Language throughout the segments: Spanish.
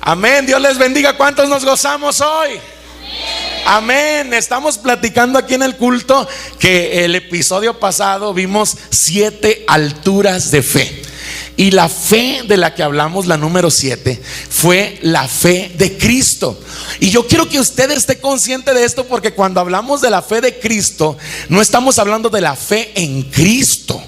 Amén, Dios les bendiga. ¿Cuántos nos gozamos hoy? Amén. Estamos platicando aquí en el culto que el episodio pasado vimos 7 alturas de fe. Y la fe de la que hablamos, la número 7, fue la fe de Cristo. Y yo quiero que usted esté consciente de esto, porque cuando hablamos de la fe de Cristo, no estamos hablando de la fe en Cristo.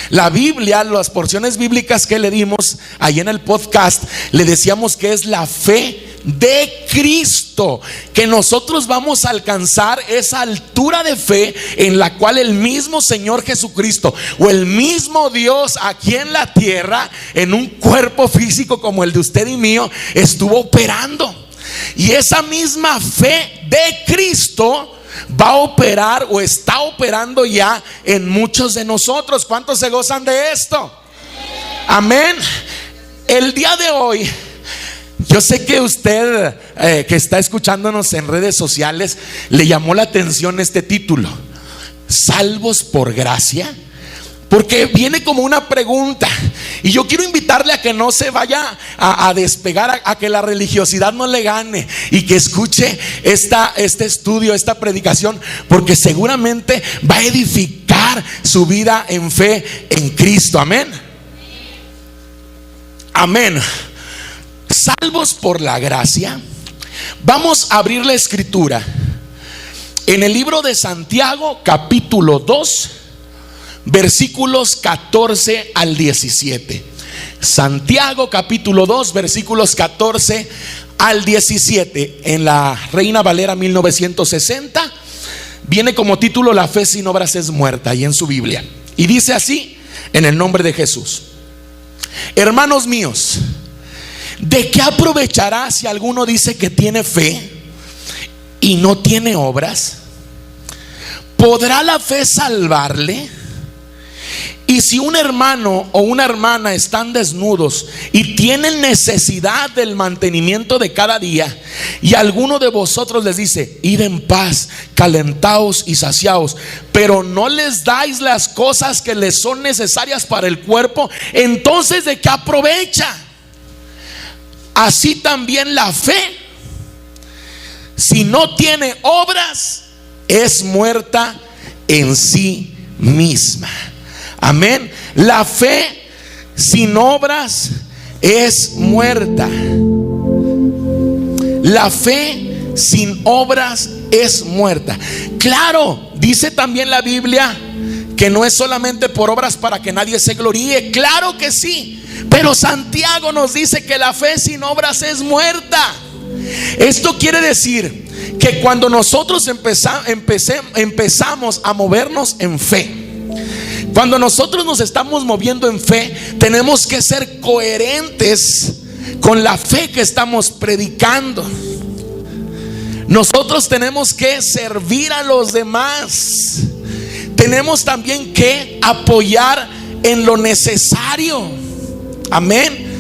La Biblia, las porciones bíblicas que le dimos ahí en el podcast, le decíamos que es la fe de Cristo, que nosotros vamos a alcanzar esa altura de fe en la cual el mismo Señor Jesucristo o el mismo Dios aquí en la tierra, en un cuerpo físico como el de usted y mío, estuvo operando. Y esa misma fe de Cristo va a operar o está operando ya en muchos de nosotros. ¿Cuántos se gozan de esto? Amén. El día de hoy, yo sé que usted que está escuchándonos en redes sociales, le llamó la atención este título, ¿salvos por gracia? Porque viene como una pregunta. Y yo quiero invitarle a que no se vaya a despegar, a que la religiosidad no le gane, y que escuche este estudio, esta predicación, porque seguramente va a edificar su vida en fe en Cristo. Amén. Amén. Salvos por la gracia. Vamos a abrir la escritura en el libro de Santiago, capítulo 2, versículos 14 al 17. Santiago capítulo 2, versículos 14 al 17. En la Reina Valera 1960 viene como título: la fe sin obras es muerta, ahí en su Biblia. Y dice así, en el nombre de Jesús: hermanos míos, ¿de qué aprovechará si alguno dice que tiene fe y no tiene obras? ¿Podrá la fe salvarle? Y si un hermano o una hermana están desnudos y tienen necesidad del mantenimiento de cada día, y alguno de vosotros les dice: id en paz, calentaos y saciaos, pero no les dais las cosas que les son necesarias para el cuerpo, entonces ¿de qué aprovecha? Así también la fe, si no tiene obras, es muerta en sí misma. Amén. La fe sin obras es muerta. La fe sin obras es muerta. Claro, dice también la Biblia que no es solamente por obras para que nadie se gloríe. Claro que sí, pero Santiago nos dice que la fe sin obras es muerta. Esto quiere decir que cuando nosotros empezamos a movernos en fe, cuando nosotros nos estamos moviendo en fe, tenemos que ser coherentes con la fe que estamos predicando. Nosotros tenemos que servir a los demás. Tenemos también que apoyar en lo necesario. Amén.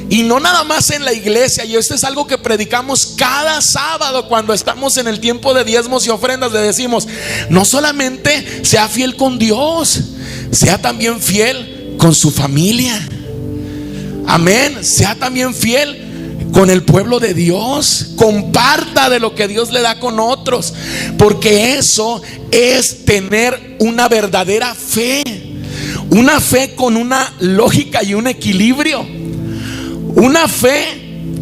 Y no nada más en la iglesia. Y esto es algo que predicamos cada sábado cuando estamos en el tiempo de diezmos y ofrendas. Le decimos: no solamente sea fiel con Dios, sea también fiel con su familia. Amén. Sea también fiel con el pueblo de Dios. Comparta de lo que Dios le da con otros, porque eso es tener una verdadera fe. Una fe con una lógica y un equilibrio. Una fe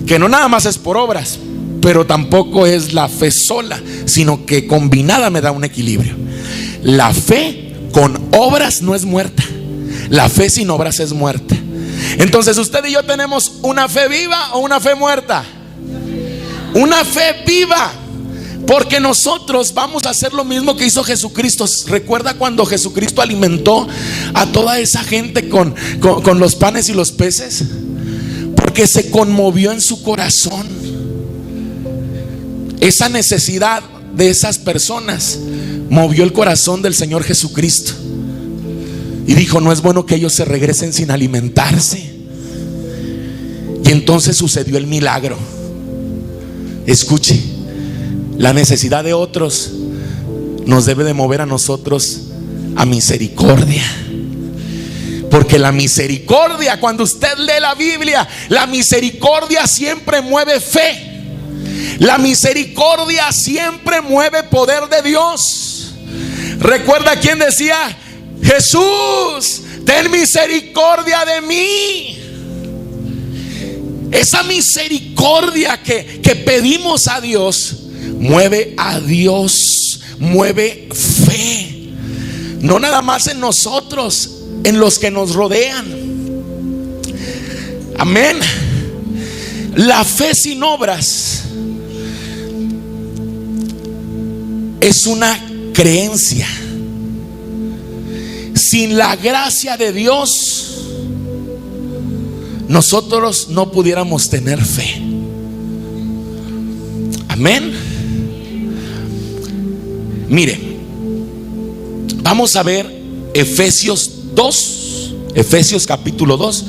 que no nada más es por obras, pero tampoco es la fe sola, sino que combinada me da un equilibrio. La fe con obras no es muerta. La fe sin obras es muerta. Entonces, usted y yo tenemos una fe viva o una fe muerta. Una fe viva, porque nosotros vamos a hacer lo mismo que hizo Jesucristo. ¿Recuerda cuando Jesucristo alimentó a toda esa gente con los panes y los peces? Porque se conmovió en su corazón esa necesidad de esas personas. Movió el corazón del Señor Jesucristo y dijo: no es bueno que ellos se regresen sin alimentarse. Y entonces sucedió el milagro. Escuche, la necesidad de otros nos debe de mover a nosotros a misericordia. Porque la misericordia, cuando usted lee la Biblia, la misericordia siempre mueve fe. La misericordia siempre mueve poder de Dios. Recuerda quién decía: Jesús, ten misericordia de mí. Esa misericordia que pedimos a Dios mueve a Dios, mueve fe. No nada más en nosotros, en los que nos rodean. Amén. La fe sin obras es una creencia. Sin la gracia de Dios, nosotros no pudiéramos tener fe. Amén. Mire, vamos a ver Efesios 2, Efesios capítulo 2,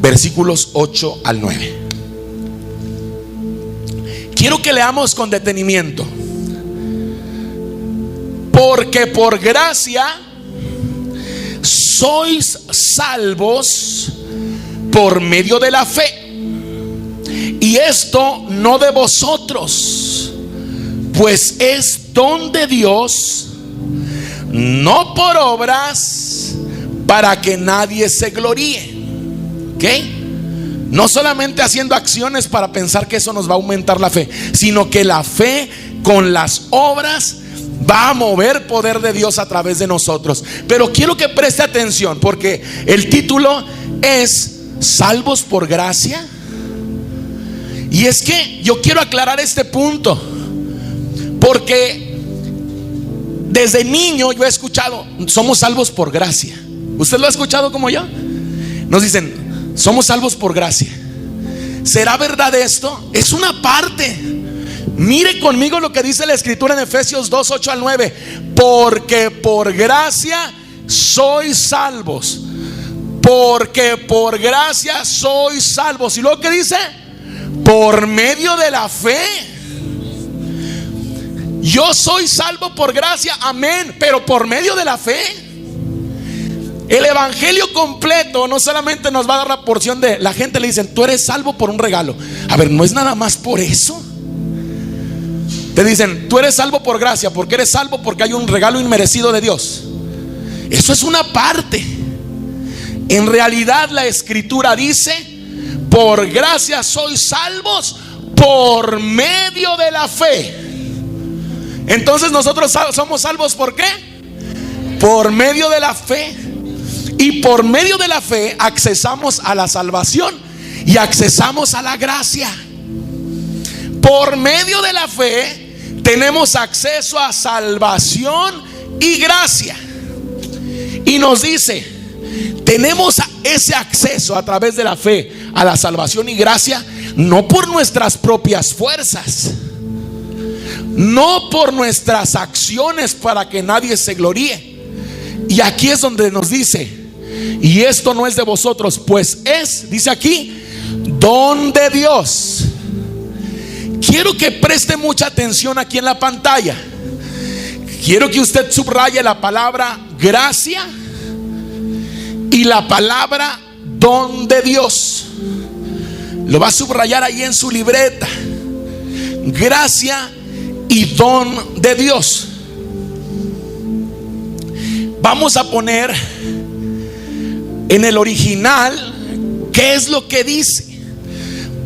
versículos 8 al 9. Quiero que leamos con detenimiento. Porque por gracia sois salvos por medio de la fe. Y esto no de vosotros, pues es don de Dios, no por obras, para que nadie se gloríe. ¿Ok? No solamente haciendo acciones para pensar que eso nos va a aumentar la fe, sino que la fe con las obras va a mover poder de Dios a través de nosotros. Pero quiero que preste atención, porque el título es salvos por gracia. Y es que yo quiero aclarar este punto, porque desde niño yo he escuchado: somos salvos por gracia. ¿Usted lo ha escuchado como yo? Nos dicen: somos salvos por gracia. ¿Será verdad esto? Es una parte. Mire conmigo lo que dice la escritura en Efesios 2, 8 al 9. Porque por gracia sois salvos. Porque por gracia sois salvos. ¿Y luego qué dice? Por medio de la fe. Yo soy salvo por gracia, amén, pero por medio de la fe. El evangelio completo no solamente nos va a dar la porción de, la gente le dicen: tú eres salvo por un regalo. A ver, no es nada más por eso. Te dicen: tú eres salvo por gracia, porque eres salvo porque hay un regalo inmerecido de Dios. Eso es una parte. En realidad la escritura dice: por gracia sois salvos por medio de la fe. Entonces nosotros somos salvos ¿por qué? Por medio de la fe. Y por medio de la fe accesamos a la salvación y accesamos a la gracia. Por medio de la fe tenemos acceso a salvación y gracia. Y nos dice: tenemos ese acceso a través de la fe a la salvación y gracia, no por nuestras propias fuerzas, no por nuestras acciones para que nadie se gloríe. Y aquí es donde nos dice: y esto no es de vosotros, pues es, dice aquí, don de Dios. Quiero que preste mucha atención aquí en la pantalla. Quiero que usted subraye la palabra gracia y la palabra don de Dios. Lo va a subrayar ahí en su libreta: gracia y don de Dios. Vamos a poner en el original qué es lo que dice.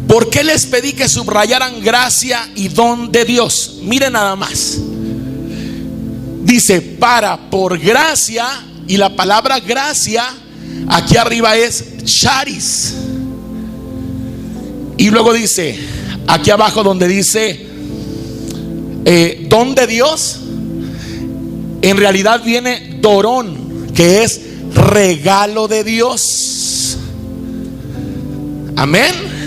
¿Por qué les pedí que subrayaran gracia y don de Dios? Miren nada más. Dice: por gracia, y la palabra gracia aquí arriba es charis. Y luego dice aquí abajo donde dice don de Dios, en realidad viene dorón, que es regalo de Dios. Amén.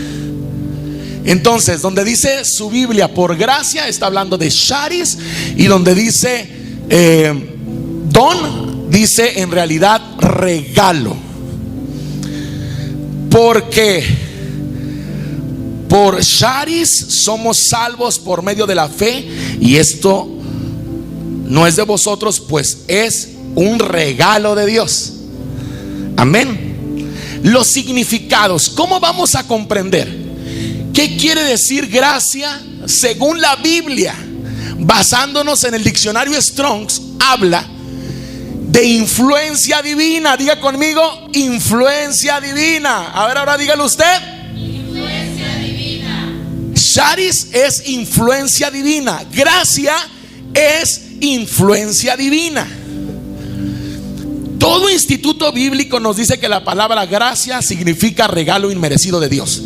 Entonces, donde dice su Biblia por gracia, está hablando de charis. Y donde dice don, dice en realidad regalo. Porque por charis somos salvos por medio de la fe. Y esto no es de vosotros, pues es un regalo de Dios. Amén. los significados. ¿Cómo vamos a comprender qué quiere decir gracia según la Biblia? Basándonos en el diccionario Strong's, habla de influencia divina. Diga conmigo, influencia divina. A ver, ahora dígalo usted. Influencia divina. Charis es influencia divina. Gracia es influencia divina. Todo instituto bíblico nos dice que la palabra gracia significa regalo inmerecido de Dios.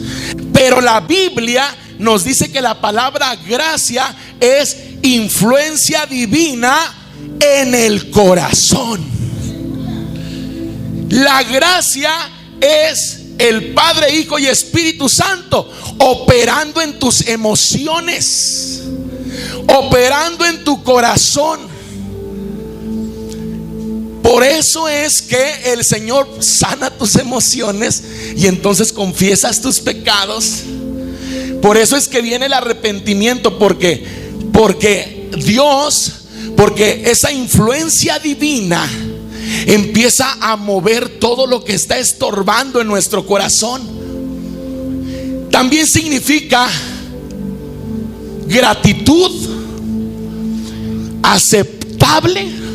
Pero la Biblia nos dice que la palabra gracia es influencia divina en el corazón. La gracia es el Padre, Hijo y Espíritu Santo operando en tus emociones, operando en tu corazón. Por eso es que el Señor sana tus emociones y entonces confiesas tus pecados. Por eso es que viene el arrepentimiento, porque esa influencia divina empieza a mover todo lo que está estorbando en nuestro corazón. También significa gratitud, aceptable,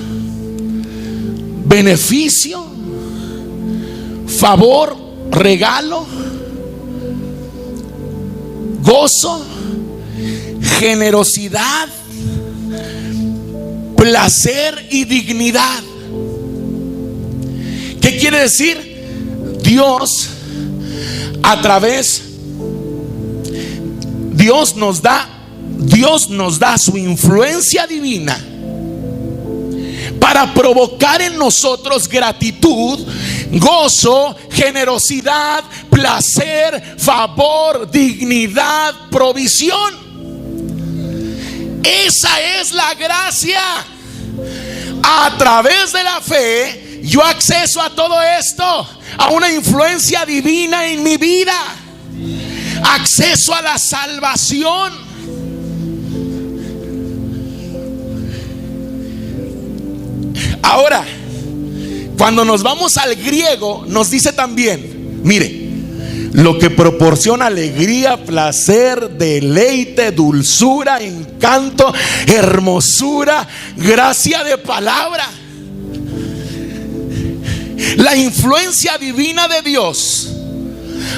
beneficio, favor, regalo, gozo, generosidad, placer y dignidad. ¿Qué quiere decir? Dios nos da su influencia divina para provocar en nosotros gratitud, gozo, generosidad, placer, favor, dignidad, provisión. Esa es la gracia. A través de la fe yo acceso a todo esto, a una influencia divina en mi vida, acceso a la salvación. Ahora, cuando nos vamos al griego, nos dice también, mire, lo que proporciona alegría, placer, deleite, dulzura, encanto, hermosura, gracia de palabra. La influencia divina de Dios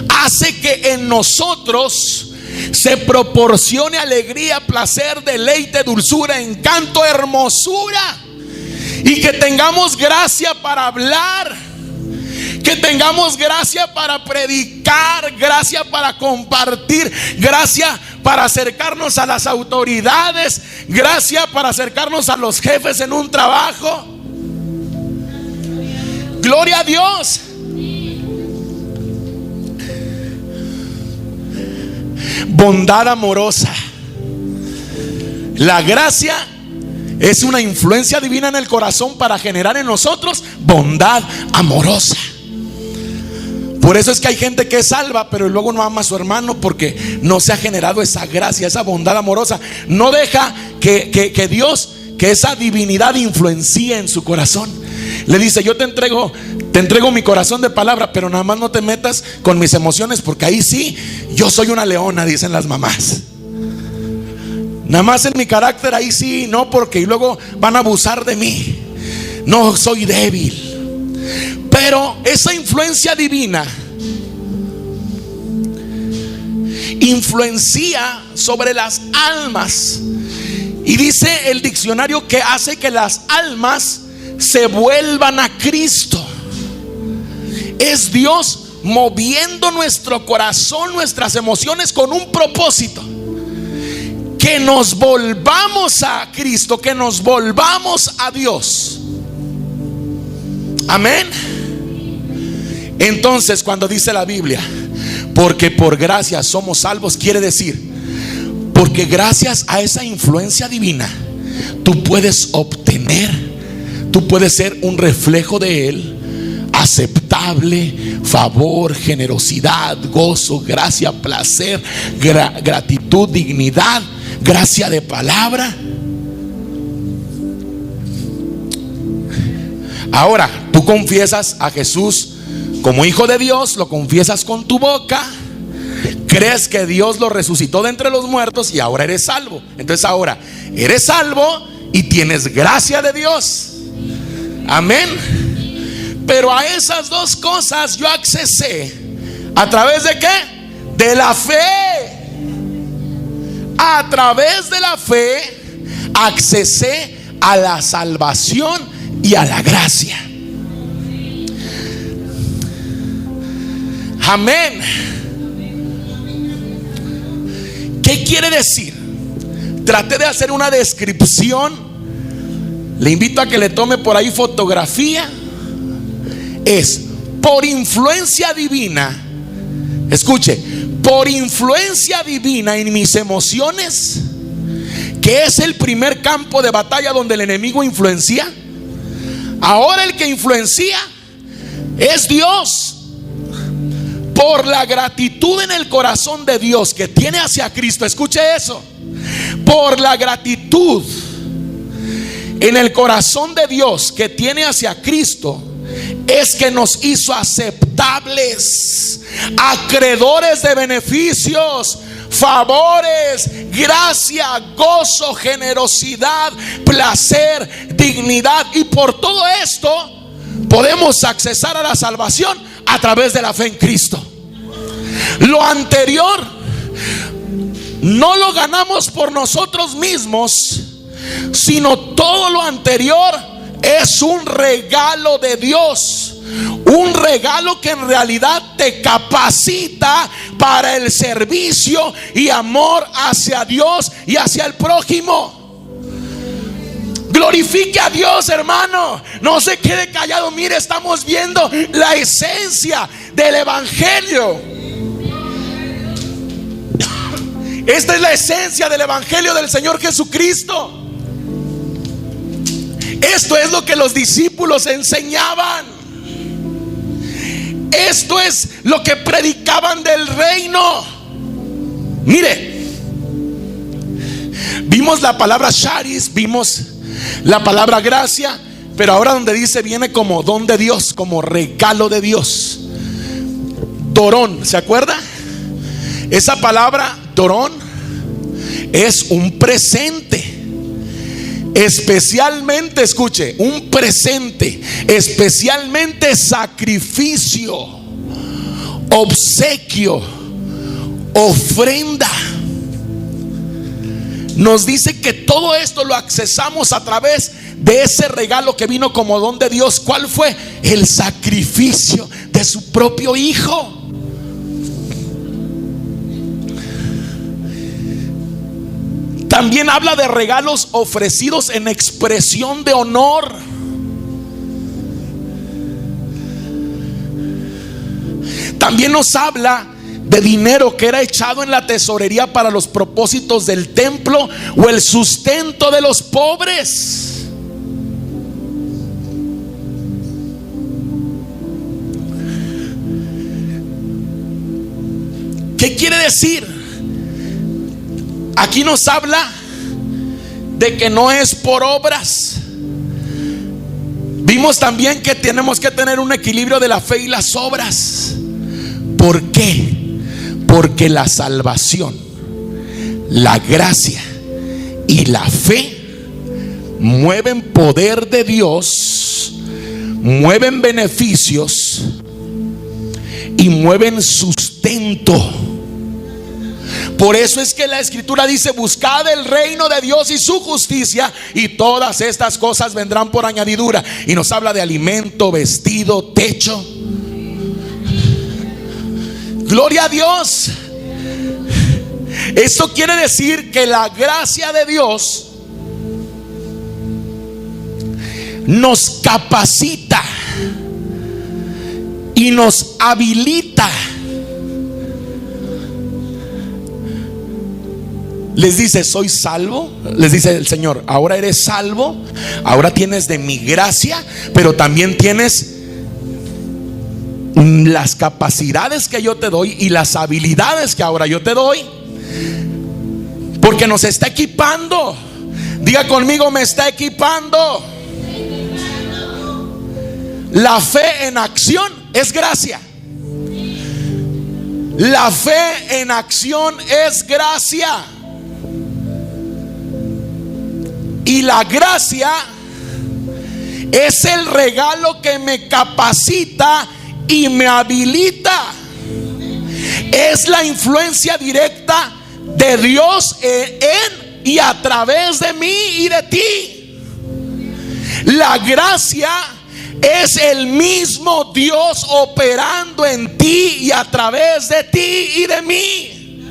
hace que en nosotros se proporcione alegría, placer, deleite, dulzura, encanto, hermosura. Y que tengamos gracia para hablar, que tengamos gracia para predicar, gracia para compartir, gracia para acercarnos a las autoridades, gracia para acercarnos a los jefes en un trabajo. Gloria a Dios. Bondad amorosa. La gracia es una influencia divina en el corazón para generar en nosotros bondad amorosa. Por eso es que hay gente que es salva, pero luego no ama a su hermano, porque no se ha generado esa gracia, esa bondad amorosa. No deja que Dios, que esa divinidad influencie en su corazón. Le dice: yo te entrego mi corazón de palabra, pero nada más no te metas con mis emociones, porque ahí sí, yo soy una leona, dicen las mamás. Nada más en mi carácter, ahí sí, no, porque y luego van a abusar de mí. No, soy débil. Pero esa influencia divina influencia sobre las almas. Y dice el diccionario que hace que las almas se vuelvan a Cristo. Es Dios moviendo nuestro corazón, nuestras emociones con un propósito: que nos volvamos a Cristo, que nos volvamos a Dios. Amén. Entonces, cuando dice la Biblia, porque por gracia somos salvos, quiere decir, porque gracias a esa influencia divina, tú puedes obtener, tú puedes ser un reflejo de Él, aceptable, favor, generosidad, gozo, gracia, placer, gratitud, dignidad, gracia de palabra. Ahora, tú confiesas a Jesús como hijo de Dios, lo confiesas con tu boca, crees que Dios lo resucitó de entre los muertos y ahora eres salvo. Entonces ahora eres salvo y tienes gracia de Dios. Amén. Pero a esas dos cosas yo accesé ¿a través de qué? De la fe. A través de la fe accesé a la salvación y a la gracia. Amén. ¿Qué quiere decir? Traté de hacer una descripción. Le invito a que le tome por ahí fotografía. Es por influencia divina. Escuche, por influencia divina en mis emociones, que es el primer campo de batalla donde el enemigo influencia. Ahora el que influencia es Dios. Por la gratitud en el corazón de Dios que tiene hacia Cristo. Escuche eso. Por la gratitud en el corazón de Dios que tiene hacia Cristo, es que nos hizo aceptables, acreedores de beneficios, favores, gracia, gozo, generosidad, placer, dignidad. Y por todo esto podemos accesar a la salvación a través de la fe en Cristo. Lo anterior no lo ganamos por nosotros mismos, sino todo lo anterior es un regalo de Dios. Un regalo que en realidad te capacita para el servicio y amor hacia Dios y hacia el prójimo. Glorifique a Dios, hermano. No se quede callado. Mire, estamos viendo la esencia del evangelio. Esta es la esencia del evangelio del Señor Jesucristo. Esto es lo que los discípulos enseñaban. Esto es lo que predicaban del reino. Mire, vimos la palabra charis, vimos la palabra gracia, pero ahora donde dice viene como don de Dios, como regalo de Dios. Dorón, ¿se acuerda? Esa palabra dorón es un presente. Especialmente, escuche, un presente, especialmente sacrificio, obsequio, ofrenda. Nos dice que todo esto lo accesamos a través de ese regalo que vino como don de Dios. ¿Cuál fue? El sacrificio de su propio Hijo. También habla de regalos ofrecidos en expresión de honor. También nos habla de dinero que era echado en la tesorería para los propósitos del templo o el sustento de los pobres. ¿Qué quiere decir? Aquí nos habla de que no es por obras. Vimos también que tenemos que tener un equilibrio de la fe y las obras. ¿Por qué? Porque la salvación, la gracia y la fe mueven poder de Dios, mueven beneficios y mueven sustento. Por eso es que la Escritura dice: buscad el reino de Dios y su justicia, y todas estas cosas vendrán por añadidura. Y nos habla de alimento, vestido, techo. Gloria a Dios. Esto quiere decir que la gracia de Dios nos capacita y nos habilita. Les dice: soy salvo. Les dice el Señor: ahora eres salvo, ahora tienes de mi gracia, pero también tienes las capacidades que yo te doy y las habilidades que ahora yo te doy, porque nos está equipando. Diga conmigo: me está equipando. La fe en acción es gracia. La fe en acción es gracia. Y la gracia es el regalo que me capacita y me habilita. Es la influencia directa de Dios en y a través de mí y de ti. La gracia es el mismo Dios operando en ti y a través de ti y de mí.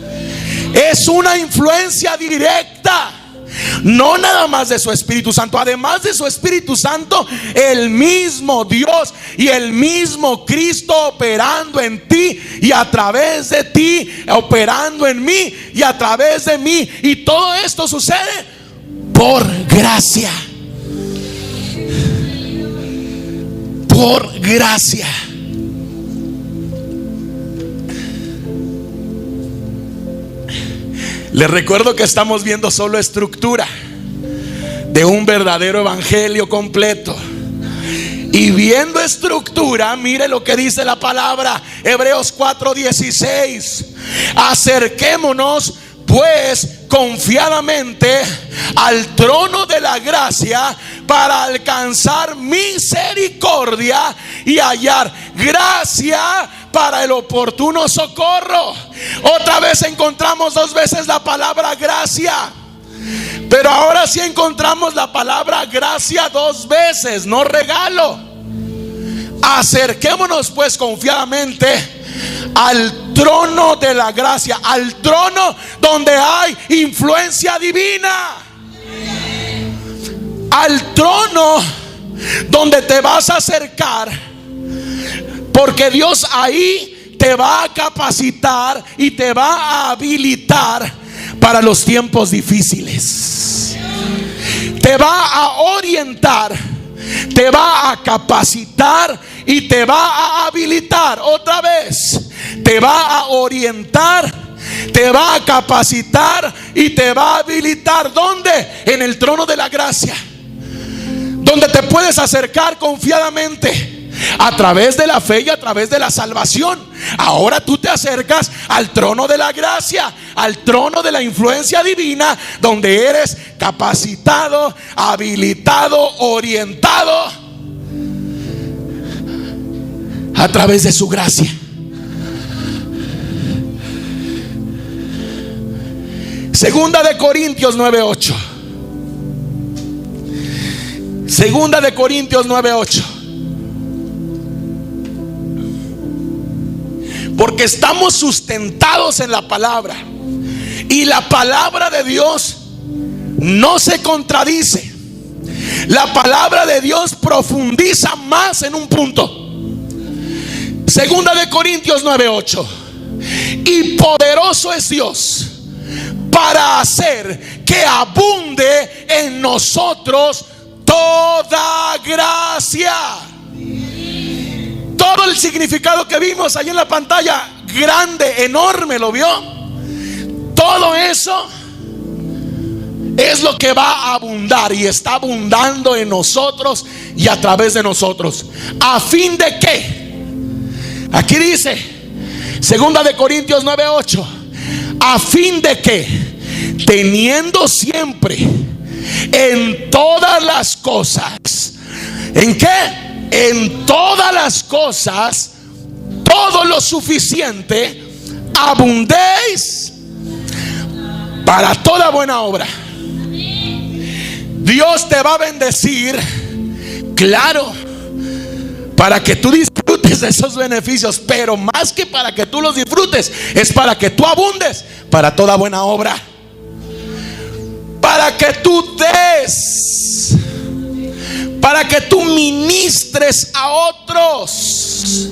Es una influencia directa, no nada más de su Espíritu Santo. Además de su Espíritu Santo, el mismo Dios y el mismo Cristo operando en ti y a través de ti, operando en mí y a través de mí. Y todo esto sucede por gracia. Por gracia. Les recuerdo que estamos viendo solo estructura de un verdadero evangelio completo. Y viendo estructura, mire lo que dice la palabra, Hebreos 4:16. Acerquémonos pues confiadamente al trono de la gracia para alcanzar misericordia y hallar gracia para el oportuno socorro. Otra vez encontramos 2 veces la palabra gracia, pero ahora sí encontramos la palabra gracia 2 veces, no regalo. Acerquémonos pues confiadamente al trono de la gracia, al trono donde hay influencia divina, al trono donde te vas a acercar, porque Dios ahí te va a capacitar y te va a habilitar para los tiempos difíciles. Te va a orientar, te va a capacitar y te va a habilitar. Otra vez, te va a orientar, te va a capacitar y te va a habilitar. ¿Dónde? En el trono de la gracia, donde te puedes acercar confiadamente a través de la fe y a través de la salvación. Ahora tú te acercas al trono de la gracia, al trono de la influencia divina, donde eres capacitado, habilitado, orientado a través de su gracia. Segunda de Corintios 9:8. Segunda de Corintios 9:8. Porque estamos sustentados en la palabra, y la palabra de Dios no se contradice. La palabra de Dios profundiza más en un punto. Segunda de Corintios 9:8. Y poderoso es Dios para hacer que abunde en nosotros toda gracia. Todo el significado que vimos ahí en la pantalla, grande, enorme, ¿lo vio? Todo eso es lo que va a abundar y está abundando en nosotros y a través de nosotros. ¿A fin de qué? Aquí dice, segunda de Corintios 9:8. A fin de que, teniendo siempre en todas las cosas, ¿en qué? En todas las cosas, todo lo suficiente, abundéis para toda buena obra. Dios te va a bendecir, claro, para que tú disfrutes de esos beneficios, pero más que para que tú los disfrutes, es para que tú abundes para toda buena obra, para que tú des, para que tú ministres a otros.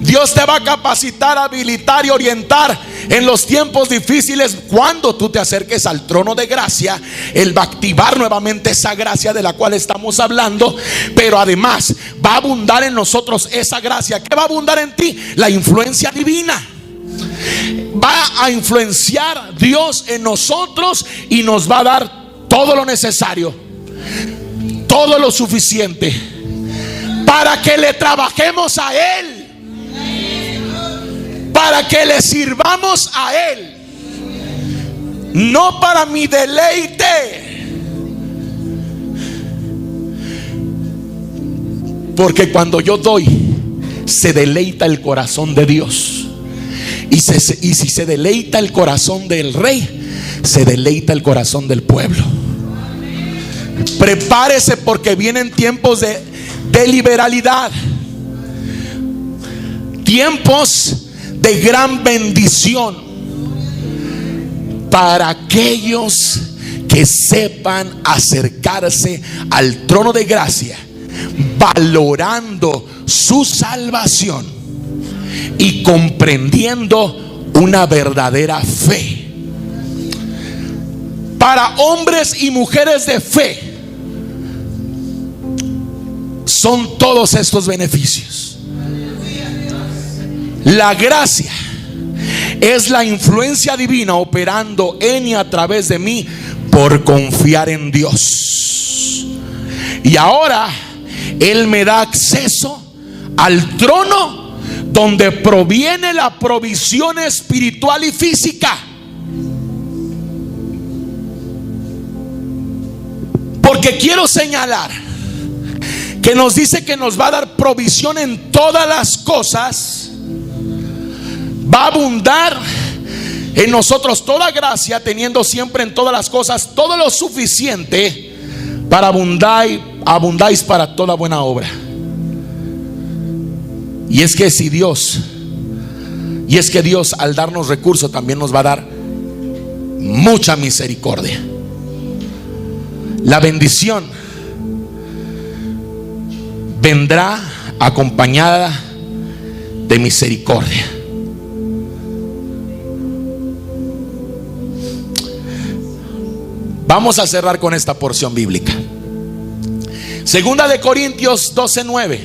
Dios te va a capacitar, habilitar y orientar en los tiempos difíciles. Cuando tú te acerques al trono de gracia, Él va a activar nuevamente esa gracia de la cual estamos hablando. Pero además va a abundar en nosotros esa gracia. ¿Qué va a abundar en ti? La influencia divina. Va a influenciar Dios en nosotros y nos va a dar todo lo necesario, todo lo suficiente para que le trabajemos a Él, para que le sirvamos a Él, no para mi deleite. Porque cuando yo doy, se deleita el corazón de Dios. Y si se deleita el corazón del rey, se deleita el corazón del pueblo. Prepárese, porque vienen tiempos de liberalidad, tiempos de gran bendición para aquellos que sepan acercarse al trono de gracia, valorando su salvación y comprendiendo una verdadera fe. Para hombres y mujeres de fe son todos estos beneficios. La gracia es la influencia divina operando en y a través de mí por confiar en Dios. Y ahora Él me da acceso al trono donde proviene la provisión espiritual y física. Porque quiero señalar que nos dice que nos va a dar provisión en todas las cosas. Va a abundar en nosotros toda gracia, teniendo siempre en todas las cosas todo lo suficiente para abundáis para toda buena obra. Y es que Dios al darnos recursos también nos va a dar mucha misericordia. La bendición vendrá acompañada de misericordia. Vamos a cerrar con esta porción bíblica. Segunda de Corintios 12:9.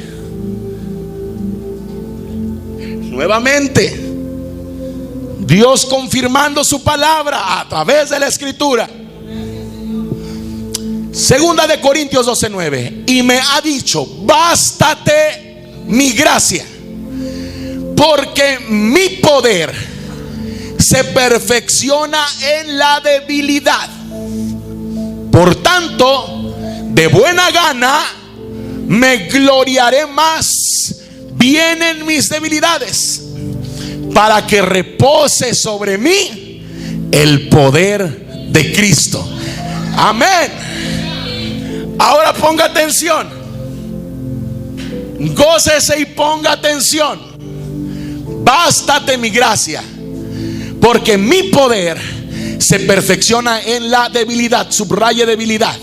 Nuevamente, Dios confirmando su palabra a través de la escritura. Segunda de Corintios 12:9. Y me ha dicho: bástate mi gracia, porque mi poder se perfecciona en la debilidad. Por tanto, de buena gana me gloriaré más bien en mis debilidades, para que repose sobre mí el poder de Cristo. Amén. Ahora ponga atención, gócese y ponga atención. Bástate mi gracia, porque mi poder se perfecciona en la debilidad. Subraye debilidad.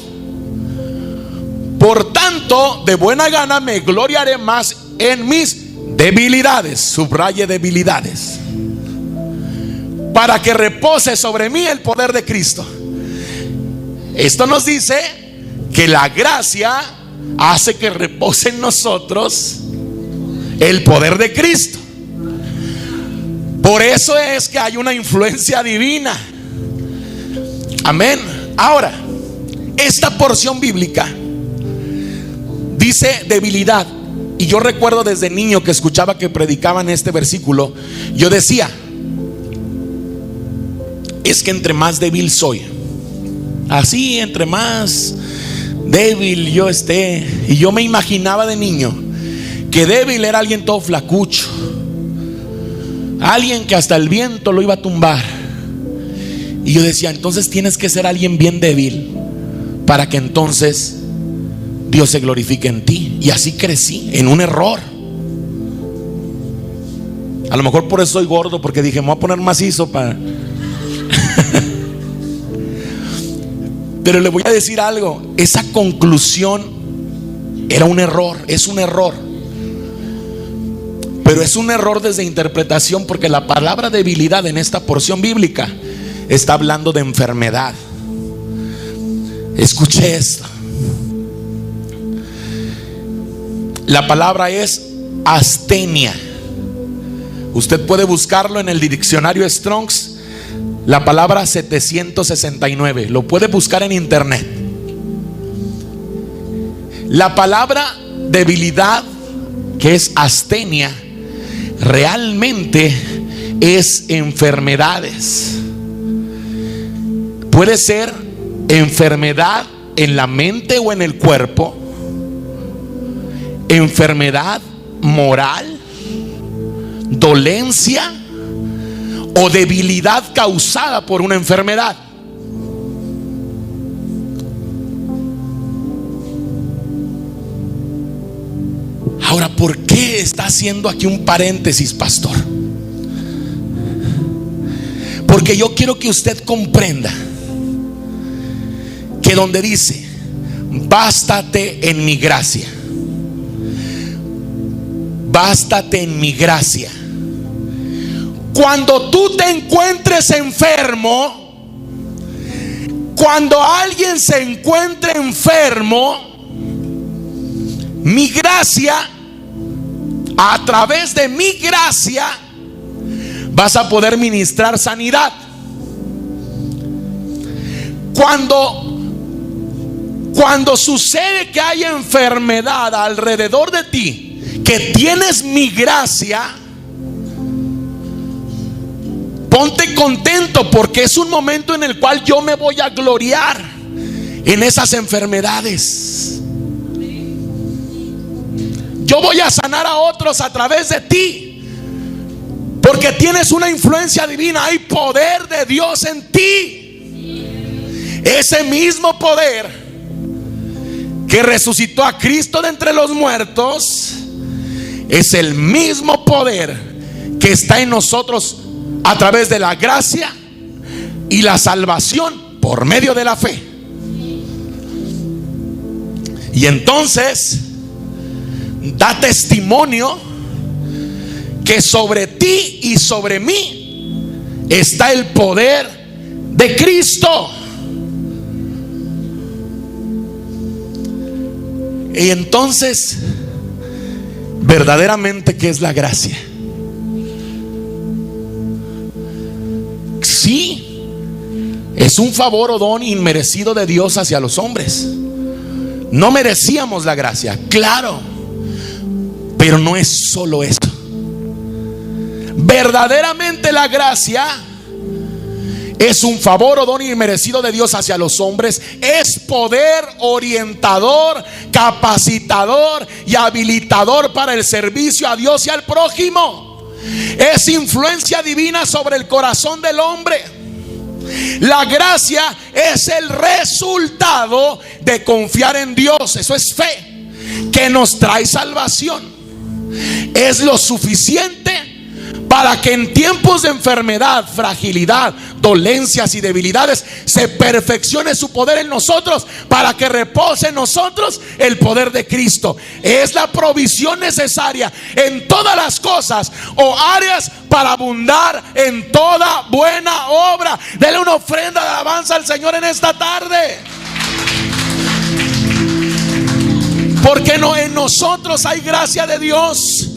Por tanto, de buena gana me gloriaré más en mis debilidades. Subraye debilidades, para que repose sobre mí el poder de Cristo. Esto nos dice que la gracia hace que repose en nosotros el poder de Cristo. Por eso es que hay una influencia divina. Amén. Ahora, esta porción bíblica dice debilidad. Y yo recuerdo desde niño que escuchaba que predicaban este versículo. Yo decía: es que entre más débil soy, así entre más débil yo esté. Y yo me imaginaba de niño que débil era alguien todo flacucho, alguien que hasta el viento lo iba a tumbar. Y yo decía: entonces tienes que ser alguien bien débil para que entonces Dios se glorifique en ti. Y así crecí en un error. A lo mejor por eso soy gordo, porque dije: me voy a poner macizo para... Pero le voy a decir algo: esa conclusión era un error, es un error. Pero es un error desde interpretación, porque la palabra debilidad en esta porción bíblica está hablando de enfermedad. Escuche esto. La palabra es astenia. Usted puede buscarlo en el diccionario Strong's, la palabra 769. Lo puede buscar en internet. La palabra debilidad, que es astenia, realmente es enfermedades. Puede ser enfermedad en la mente o en el cuerpo, enfermedad moral, dolencia o debilidad causada por una enfermedad. Ahora, ¿por qué está haciendo aquí un paréntesis, pastor? Porque yo quiero que usted comprenda que donde dice bástate en mi gracia, bástate en mi gracia, cuando tú te encuentres enfermo, cuando alguien se encuentre enfermo, mi gracia, a través de mi gracia, vas a poder ministrar sanidad. Cuando sucede que hay enfermedad alrededor de ti, que tienes mi gracia, ponte contento, porque es un momento en el cual yo me voy a gloriar en esas enfermedades. Yo voy a sanar a otros a través de ti, porque tienes una influencia divina. Hay poder de Dios en ti. Ese mismo poder que resucitó a Cristo de entre los muertos es el mismo poder que está en nosotros a través de la gracia y la salvación por medio de la fe. Y entonces da testimonio que sobre ti y sobre mí está el poder de Cristo. Y entonces, verdaderamente, ¿qué es la gracia? Sí, es un favor o don inmerecido de Dios hacia los hombres. No merecíamos la gracia, claro, pero no es solo eso. Verdaderamente la gracia es un favor o don inmerecido de Dios hacia los hombres. Es poder orientador, capacitador y habilitador para el servicio a Dios y al prójimo. Es influencia divina sobre el corazón del hombre. La gracia es el resultado de confiar en Dios. Eso es fe, que nos trae salvación. Es lo suficiente para que en tiempos de enfermedad, fragilidad, dolencias y debilidades se perfeccione su poder en nosotros, para que repose en nosotros el poder de Cristo. Es la provisión necesaria en todas las cosas o áreas para abundar en toda buena obra. Dele una ofrenda de alabanza al Señor en esta tarde. Porque no, en nosotros hay gracia de Dios.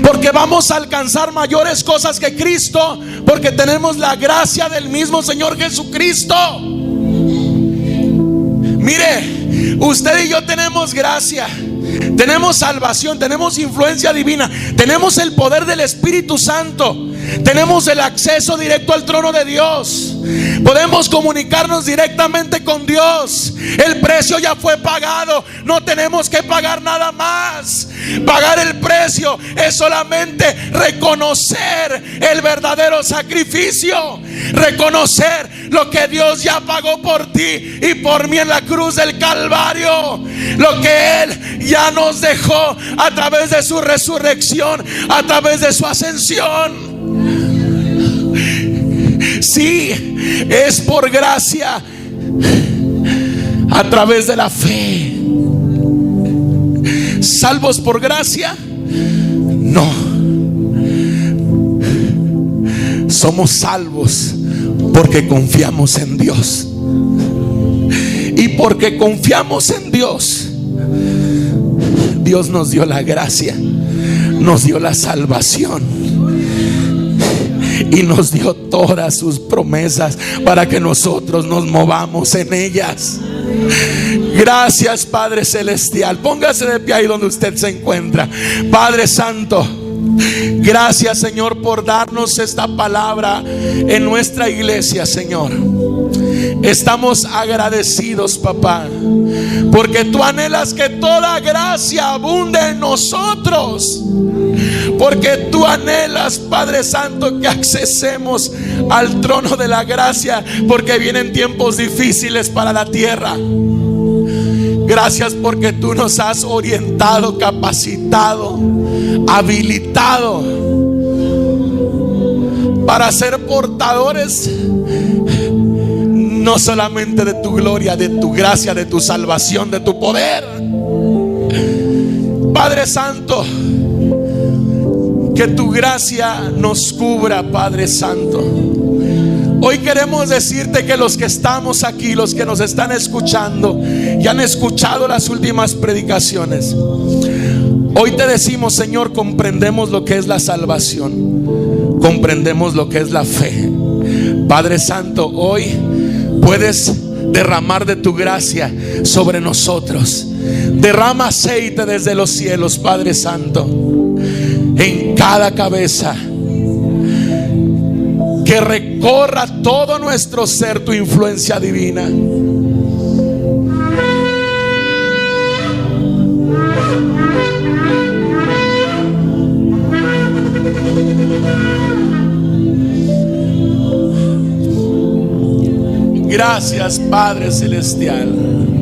Porque vamos a alcanzar mayores cosas que Cristo, porque tenemos la gracia del mismo Señor Jesucristo. Mire, usted y yo tenemos gracia, tenemos salvación, tenemos influencia divina, tenemos el poder del Espíritu Santo, tenemos el acceso directo al trono de Dios, podemos comunicarnos directamente con Dios. El precio ya fue pagado, no tenemos que pagar nada más. Pagar el precio es solamente reconocer el verdadero sacrificio, reconocer lo que Dios ya pagó por ti y por mí en la cruz del Calvario, lo que Él ya nos dejó a través de su resurrección, a través de su ascensión. Sí, es por gracia, a través de la fe. ¿Salvos por gracia? No. Somos salvos porque confiamos en Dios. Y porque confiamos en Dios, Dios nos dio la gracia, nos dio la salvación y nos dio todas sus promesas para que nosotros nos movamos en ellas. Gracias, Padre Celestial. Póngase de pie ahí donde usted se encuentra. Padre Santo, gracias, Señor, por darnos esta palabra en nuestra iglesia, Señor. Estamos agradecidos, papá, porque tú anhelas que toda gracia abunde en nosotros. Porque tú anhelas, Padre Santo, que accesemos al trono de la gracia, porque vienen tiempos difíciles para la tierra. Gracias porque tú nos has orientado, capacitado, habilitado para ser portadores no solamente de tu gloria, de tu gracia, de tu salvación, de tu poder. Padre Santo, que tu gracia nos cubra, Padre Santo. Hoy queremos decirte que los que estamos aquí, los que nos están escuchando y han escuchado las últimas predicaciones, hoy te decimos, Señor, comprendemos lo que es la salvación, comprendemos lo que es la fe. Padre Santo, hoy puedes derramar de tu gracia sobre nosotros. Derrama aceite desde los cielos, Padre Santo, en cada cabeza. Que recorra todo nuestro ser tu influencia divina. Gracias, Padre Celestial.